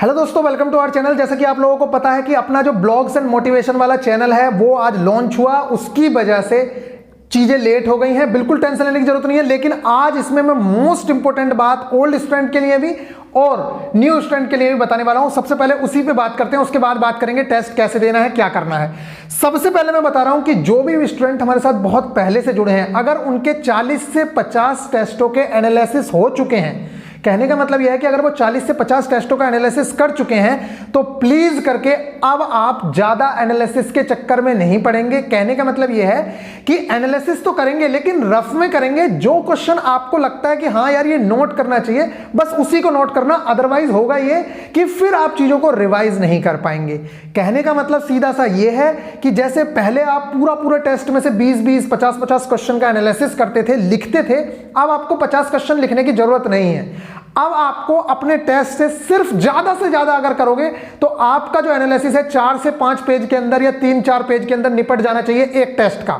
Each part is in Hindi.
हेलो दोस्तों, वेलकम टू आवर चैनल। जैसा कि आप लोगों को पता है कि अपना जो ब्लॉग्स एंड मोटिवेशन वाला चैनल है वो आज लॉन्च हुआ, उसकी वजह से चीजें लेट हो गई हैं। बिल्कुल टेंशन लेने की जरूरत नहीं है, लेकिन आज इसमें मैं मोस्ट इंपोर्टेंट बात ओल्ड स्टूडेंट के लिए भी और न्यू स्टूडेंट के लिए भी बताने वाला हूं। सबसे पहले उसी पे बात करते हैं, उसके बाद बात करेंगे टेस्ट कैसे देना है, क्या करना है। सबसे पहले मैं बता रहा हूं कि जो भी स्टूडेंट हमारे साथ बहुत पहले से जुड़े हैं, अगर उनके 40 से 50 टेस्टों के एनालिसिस हो चुके हैं, कहने का मतलब यह है कि अगर वो 40 से 50 टेस्टों का एनालिसिस कर चुके हैं तो प्लीज करके अब आप ज्यादा एनालिसिस के चक्कर में नहीं पड़ेंगे। कहने का मतलब यह है कि एनालिसिस तो करेंगे लेकिन रफ में करेंगे। जो क्वेश्चन आपको लगता है कि हाँ यार ये नोट करना चाहिए, बस उसी को नोट करना। अदरवाइज होगा ये कि फिर आप चीजों को रिवाइज नहीं कर पाएंगे। कहने का मतलब सीधा सा ये है कि जैसे पहले आप पूरा टेस्ट में से 20 50 क्वेश्चन का एनालिसिस करते थे, लिखते थे, अब आपको 50 क्वेश्चन लिखने की जरूरत नहीं है। अब आपको अपने टेस्ट से सिर्फ ज्यादा से ज्यादा अगर करोगे तो आपका जो एनालिसिस है 4 से 5 पेज के अंदर या 3-4 पेज के अंदर निपट जाना चाहिए एक टेस्ट का।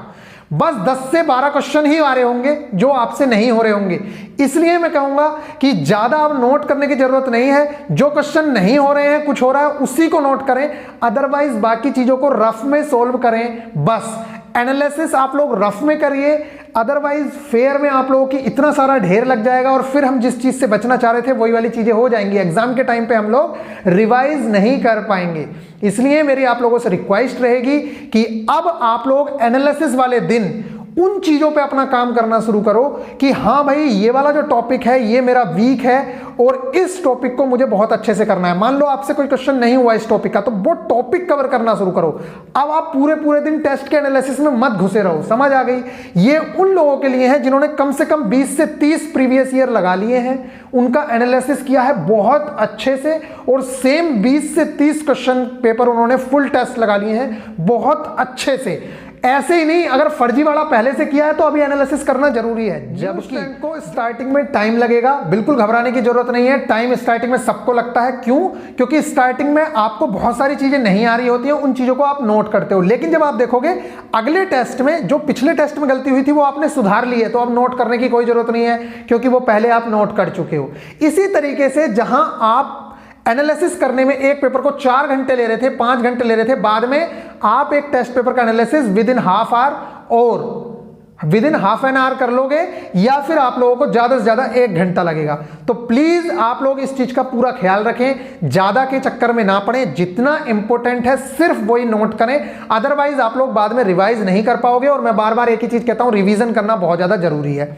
बस 10 से 12 क्वेश्चन ही आ रहे होंगे जो आपसे नहीं हो रहे होंगे। इसलिए मैं कहूंगा कि ज्यादा अब नोट करने की जरूरत नहीं है। जो क्वेश्चन नहीं हो रहे हैं, कुछ हो रहा है, उसी को नोट करें। अदरवाइज बाकी चीजों को रफ में सोल्व करें। बस एनालिसिस आप लोग रफ में करिए, अदरवाइज फेयर में आप लोगों की इतना सारा ढेर लग जाएगा और फिर हम जिस चीज से बचना चाह रहे थे वही वाली चीजें हो जाएंगी। एग्जाम के टाइम पे हम लोग रिवाइज नहीं कर पाएंगे। इसलिए मेरी आप लोगों से रिक्वेस्ट रहेगी कि अब आप लोग एनालिसिस वाले दिन उन चीजों पे अपना काम करना शुरू करो कि हाँ भाई ये वाला जो टॉपिक है ये मेरा वीक है और इस टॉपिक को मुझे बहुत अच्छे से करना है। मान लो आपसे कोई क्वेश्चन नहीं हुआ इस टॉपिक का, तो वो टॉपिक कवर करना शुरू करो। अब आप पूरे दिन टेस्ट के एनालिसिस में मत घुसे रहो। समझ आ गई? ये उन लोगों के लिए है जिन्होंने कम से कम 20 से 30 प्रीवियस ईयर लगा लिए हैं, उनका एनालिसिस किया है बहुत अच्छे से और सेम 20 से 30 क्वेश्चन पेपर उन्होंने फुल टेस्ट लगा लिए हैं बहुत अच्छे से। ऐसे ही नहीं, अगर फर्जी वाला पहले से किया है तो अभी एनालिसिस करना जरूरी है। जब स्टूडेंट को स्टार्टिंग में टाइम लगेगा, बिल्कुल घबराने की जरूरत नहीं है। टाइम स्टार्टिंग में सबको लगता है। क्यों? क्योंकि स्टार्टिंग में आपको बहुत सारी चीजें नहीं आ रही होती हैं, उन चीजों को आप नोट करते हो। लेकिन जब आप देखोगे अगले टेस्ट में जो पिछले टेस्ट में गलती हुई थी वो आपने सुधार ली है, तो अब नोट करने की कोई जरूरत नहीं है क्योंकि वो पहले आप नोट कर चुके हो। इसी तरीके से जहां आप एनालिसिस करने में एक पेपर को 4 घंटे ले रहे थे, 5 घंटे ले रहे थे, बाद में आप एक टेस्ट पेपर का analysis within half hour और within half an hour कर लोगे, या फिर आप लोगों को ज्यादा से ज्यादा 1 घंटा लगेगा। तो प्लीज आप लोग इस चीज का पूरा ख्याल रखें, ज्यादा के चक्कर में ना पड़े। जितना इंपॉर्टेंट है सिर्फ वही नोट करें, अदरवाइज आप लोग बाद में रिवाइज नहीं कर पाओगे। और मैं बार बार एक ही चीज कहता हूं, रिवीजन करना बहुत ज्यादा जरूरी है।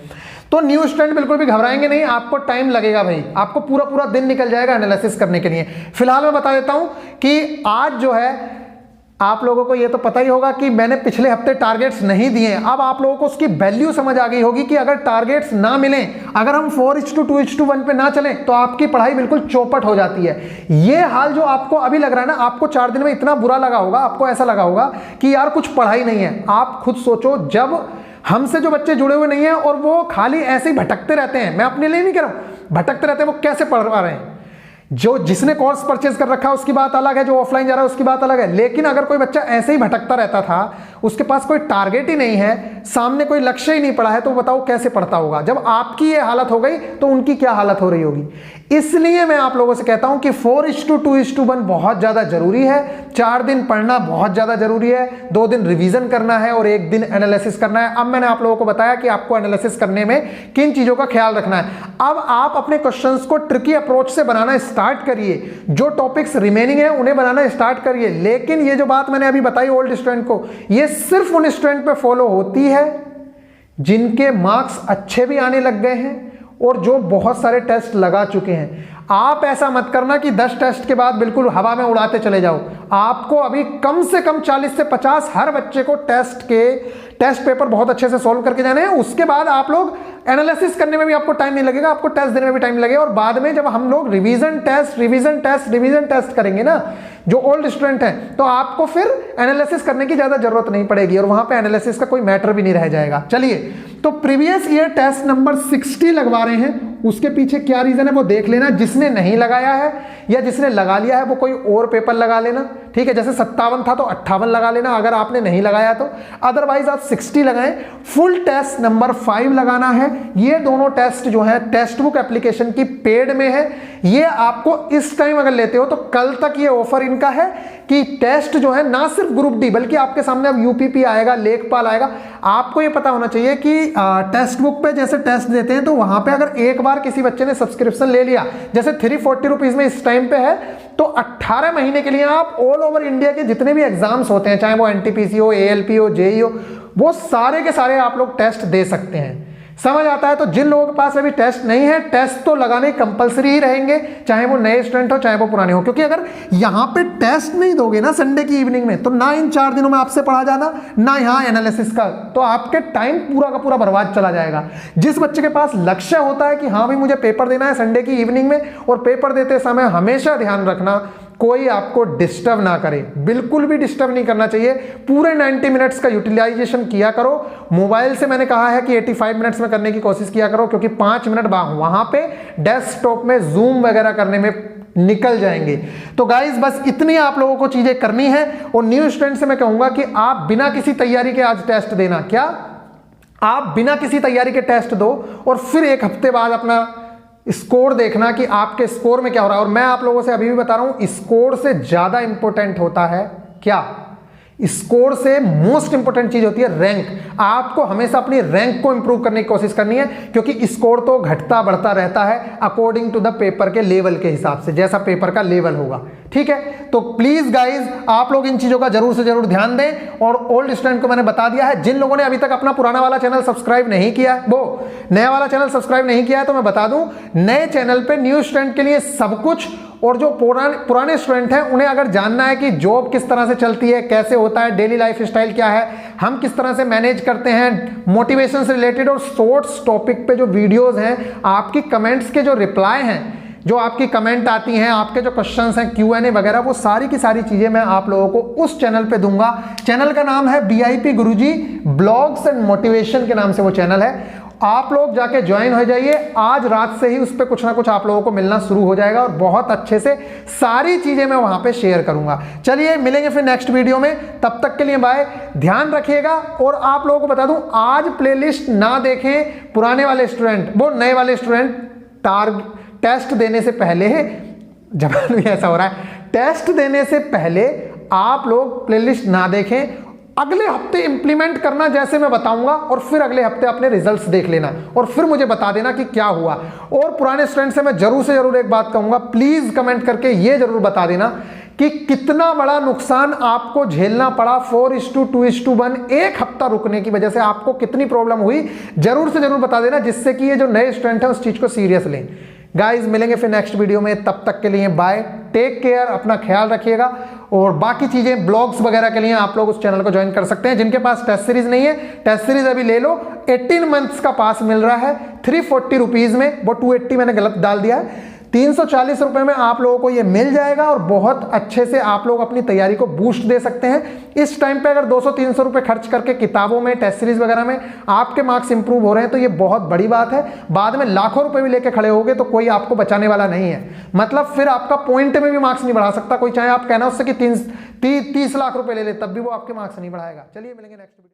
तो न्यू स्टूडेंट बिल्कुल भी घबराएंगे नहीं, आपको टाइम लगेगा भाई, आपको पूरा दिन निकल जाएगा एनालिसिस करने के लिए। फिलहाल मैं बता देता हूं कि आज जो है आप लोगों को ये तो पता ही होगा कि मैंने पिछले हफ्ते टारगेट्स नहीं दिए। अब आप लोगों को उसकी वैल्यू समझ आ गई होगी कि अगर टारगेट्स ना मिलें, अगर हम 4:2:1 पे ना चलें तो आपकी पढ़ाई बिल्कुल चौपट हो जाती है। ये हाल जो आपको अभी लग रहा है ना, आपको 4 दिन में इतना बुरा लगा होगा, आपको ऐसा लगा होगा कि यार कुछ पढ़ाई नहीं है। आप खुद सोचो, जब हमसे जो बच्चे जुड़े हुए नहीं हैं और वो खाली ऐसे ही भटकते रहते हैं, मैं अपने लिए नहीं कह रहा हूं, भटकते रहते हैं, वो कैसे पढ़ पा रहे हैं? जिसने कोर्स परचेज कर रखा है उसकी बात अलग है, जो ऑफलाइन जा रहा है उसकी बात अलग है। लेकिन अगर कोई बच्चा ऐसे ही भटकता रहता था, उसके पास कोई टारगेट ही नहीं है, सामने कोई लक्ष्य ही नहीं पड़ा है, तो बताओ कैसे पढ़ता होगा? जब आपकी ये हालत हो गई तो उनकी क्या हालत हो रही होगी? इसलिए मैं आप लोगों से कहता हूं कि 4:2:1 बहुत ज्यादा जरूरी है। 4 दिन पढ़ना बहुत ज्यादा जरूरी है, 2 दिन रिवीजन करना है और 1 दिन एनालिसिस करना है। अब मैंने आप लोगों को बताया कि आपको एनालिसिस करने में किन चीजों का ख्याल रखना है। अब आप अपने क्वेश्चंस को ट्रिकी अप्रोच से बनाना स्टार्ट करिए, जो टॉपिक्स रिमेनिंग है उन्हें बनाना स्टार्ट करिए। लेकिन ये जो बात मैंने अभी बताई ओल्ड स्टूडेंट को, ये सिर्फ उन स्टूडेंट पे फॉलो होती है जिनके मार्क्स अच्छे भी आने लग गए हैं और जो बहुत सारे टेस्ट लगा चुके हैं। आप ऐसा मत करना कि 10 टेस्ट के बाद बिल्कुल हवा में उड़ाते चले जाओ। आपको अभी कम से कम 40 से 50 हर बच्चे को टेस्ट पेपर बहुत अच्छे से सॉल्व करके जाने हैं। उसके बाद आप लोग एनालिसिस करने में भी आपको टाइम नहीं लगेगा, आपको टेस्ट देने में भी टाइम लगेगा। और बाद में जब हम लोग रिवीजन टेस्ट करेंगे ना, जो ओल्ड स्टूडेंट हैं, तो आपको फिर एनालिसिस करने की ज्यादा जरूरत नहीं पड़ेगी और वहां पे एनालिसिस का कोई मैटर भी नहीं रह जाएगा। चलिए तो प्रीवियस ईयर टेस्ट नंबर 60 लगवा रहे हैं, उसके पीछे क्या रीजन है वो देख लेना। जिसने नहीं लगाया है या जिसने लगा लिया है वो कोई और पेपर लगा लेना, ठीक है। जैसे 57 था तो 58 लगा लेना अगर आपने नहीं लगाया तो, अदरवाइज आप 60 लगाएं। फुल टेस्ट नंबर 5 लगाना है। ये दोनों टेस्ट जो है टेस्ट बुक एप्लीकेशन की पेड में है। ये आपको इस टाइम अगर लेते हो तो कल तक ये ऑफर इनका है कि टेस्ट जो है ना सिर्फ ग्रुप डी बल्कि आपके सामने अब यूपीपी आएगा, लेखपाल आएगा। आपको ये पता होना चाहिए कि टेस्ट बुक पे जैसे टेस्ट देते हैं तो वहां पे अगर एक बार किसी बच्चे ने सब्सक्रिप्शन ले लिया, जैसे 340 रुपीज में इस टाइम पे है, तो 18 महीने के लिए आप ऑल ओवर इंडिया के जितने भी एग्जाम्स होते हैं, चाहे वो एनटीपीसी हो, एएलपी हो, जेई हो, वो सारे के सारे आप लोग टेस्ट दे सकते हैं। समझ आता है? तो जिन लोगों के पास अभी टेस्ट नहीं है, टेस्ट तो लगाने कंपलसरी ही रहेंगे, चाहे वो नए स्टूडेंट हो चाहे वो पुराने हो। क्योंकि अगर यहां पे टेस्ट नहीं दोगे ना संडे की इवनिंग में, तो ना इन 4 दिनों में आपसे पढ़ा जाना, ना यहां एनालिसिस का, तो आपके टाइम पूरा का पूरा बर्बाद चला जाएगा। जिस बच्चे के पास लक्ष्य होता है कि हाँ भाई मुझे पेपर देना है संडे की इवनिंग में, और पेपर देते समय हमेशा ध्यान रखना कोई आपको डिस्टर्ब ना करे, बिल्कुल भी डिस्टर्ब नहीं करना चाहिए। पूरे 90 मिनट्स का यूटिलाइजेशन किया करो। मोबाइल से मैंने कहा है कि 85 मिनट्स में करने की कोशिश किया करो, क्योंकि 5 मिनट वहां पे डेस्कटॉप में जूम वगैरह करने में निकल जाएंगे। तो गाइस बस इतनी आप लोगों को चीजें करनी है। और न्यू स्टूडेंट से मैं कहूंगा कि आप बिना किसी तैयारी के आज टेस्ट देना। क्या आप बिना किसी तैयारी के टेस्ट दो और फिर एक हफ्ते बाद अपना स्कोर देखना कि आपके स्कोर में क्या हो रहा है। और मैं आप लोगों से अभी भी बता रहा हूं, स्कोर से ज्यादा इंपॉर्टेंट होता है क्या? स्कोर से मोस्ट इंपोर्टेंट चीज होती है रैंक। आपको हमेशा अपनी रैंक को इंप्रूव करने की कोशिश करनी है, क्योंकि स्कोर तो घटता बढ़ता रहता है अकॉर्डिंग टू द पेपर के लेवल के हिसाब से, जैसा पेपर का लेवल होगा, ठीक है। तो प्लीज गाइज आप लोग इन चीजों का जरूर से जरूर ध्यान दें। और ओल्ड स्टूडेंट को मैंने बता दिया है, जिन लोगों ने अभी तक अपना पुराना वाला चैनल सब्सक्राइब नहीं किया, वो नया वाला चैनल सब्सक्राइब नहीं किया है, तो मैं बता दूं नए चैनल पे न्यू स्टूडेंट के लिए सब कुछ, और जो पुराने स्टूडेंट हैं उन्हें अगर जानना है कि जॉब किस तरह से चलती है, कैसे होता है, डेली लाइफ स्टाइल क्या है, हम किस तरह से मैनेज करते हैं, मोटिवेशन से रिलेटेड और शॉर्ट्स टॉपिक पे जो वीडियोस हैं, आपकी कमेंट्स के जो रिप्लाई हैं, जो आपकी कमेंट आती हैं, आपके जो क्वेश्चंस हैं, Q&A वगैरह, वो सारी की सारी चीजें मैं आप लोगों को उस चैनल पे दूंगा। चैनल का नाम है BIP Guruji blogs and motivation के नाम से वो चैनल है। आप लोग जाके ज्वाइन हो जाइए। आज रात से ही उस पर कुछ ना कुछ आप लोगों को मिलना शुरू हो जाएगा और बहुत अच्छे से सारी चीजें मैं वहां पे शेयर करूंगा। चलिए मिलेंगे फिर नेक्स्ट वीडियो में, तब तक के लिए बाय, ध्यान रखिएगा। और आप लोगों को बता दूं, आज प्लेलिस्ट ना देखें पुराने वाले स्टूडेंट, वो नए वाले स्टूडेंट टेस्ट देने से पहले, जवाब भी ऐसा हो रहा है, टेस्ट देने से पहले आप लोग प्लेलिस्ट ना देखें। अगले हफ्ते इंप्लीमेंट करना जैसे मैं बताऊंगा, और फिर अगले हफ्ते अपने रिजल्ट्स देख लेना और फिर मुझे बता देना कि क्या हुआ। और पुराने स्टूडेंट से मैं जरूर से जरूर एक बात कहूंगा, प्लीज कमेंट करके ये जरूर बता देना कि कितना बड़ा नुकसान आपको झेलना पड़ा 4:2:1, एक हफ्ता रुकने की वजह से आपको कितनी प्रॉब्लम हुई, जरूर से जरूर बता देना, जिससे कि ये जो नए स्टूडेंट हैं उस चीज को सीरियस लें। गाइज मिलेंगे फिर नेक्स्ट वीडियो में, तब तक के लिए बाय, टेक केयर, अपना ख्याल रखिएगा। और बाकी चीजें ब्लॉग्स वगैरह के लिए आप लोग उस चैनल को ज्वाइन कर सकते हैं। जिनके पास टेस्ट सीरीज नहीं है, टेस्ट सीरीज अभी ले लो, 18 मंथ्स का पास मिल रहा है 340 रुपीज में, वो 280 मैंने गलत डाल दिया है, 340 रुपए में आप लोगों को ये मिल जाएगा और बहुत अच्छे से आप लोग अपनी तैयारी को बूस्ट दे सकते हैं। इस टाइम पे अगर 200-300 रुपए खर्च करके किताबों में, टेस्ट सीरीज वगैरह में आपके मार्क्स इंप्रूव हो रहे हैं तो ये बहुत बड़ी बात है। बाद में लाखों रुपए भी लेके खड़े होगे तो कोई आपको बचाने वाला नहीं है। मतलब फिर आपका पॉइंट में भी मार्क्स नहीं बढ़ा सकता कोई, चाहे आप कहना उससे कि 30 लाख रुपए ले ले, तब भी वो आपके मार्क्स नहीं बढ़ाएगा। चलिए मिलेंगे नेक्स्ट वीडियो।